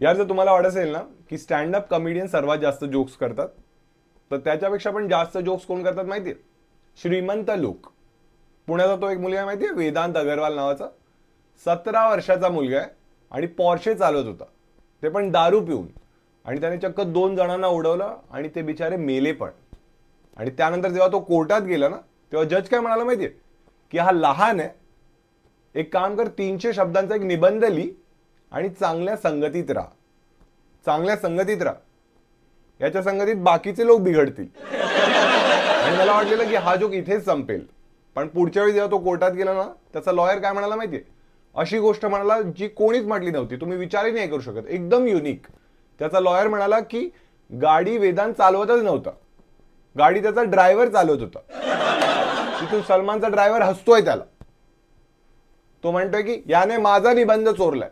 यार जर तुम्हाला वाटत असेल ना की स्टँडअप कॉमेडियन सर्वात जास्त जोक्स करतात, तर त्याच्यापेक्षा पण जास्त जोक्स कोण करतात माहितीये? श्रीमंत लोक. पुण्याचा तो एक मुलगा आहे माहितीये, वेदांत अगरवाल नावाचा. 17 वर्षाचा मुलगा आहे आणि पॉर्शे चालवत होता, ते पण दारू पिऊन. आणि त्याने चक्क 2 जणांना उडवलं आणि ते बिचारे मेले पण. आणि त्यानंतर जेव्हा तो कोर्टात गेला ना, तेव्हा जज काय म्हणाला माहितीये? की हा लहान आहे, एक काम कर, 300 शब्दांचा एक निबंध लिही आणि चांगल्या संगतीत राहा. चांगल्या संगतीत राहा, याच्या संगतीत बाकीचे लोक बिघडतील. आणि मला वाटलेलं की हा जोक इथेच संपेल. पण पुढच्या वेळी जेव्हा तो कोर्टात गेला ना, त्याचा लॉयर काय म्हणाला माहितीये? अशी गोष्ट म्हणाला जी कोणीच म्हटली नव्हती, तुम्ही विचारही नाही करू शकत, एकदम युनिक. त्याचा लॉयर म्हणाला की गाडी वेदांत चालवतच नव्हता, गाडी त्याचा ड्रायव्हर चालवत होता. तिथून सलमानचा ड्रायव्हर हसतोय त्याला. तो म्हणतोय की याने माझा निबंध चोरलाय.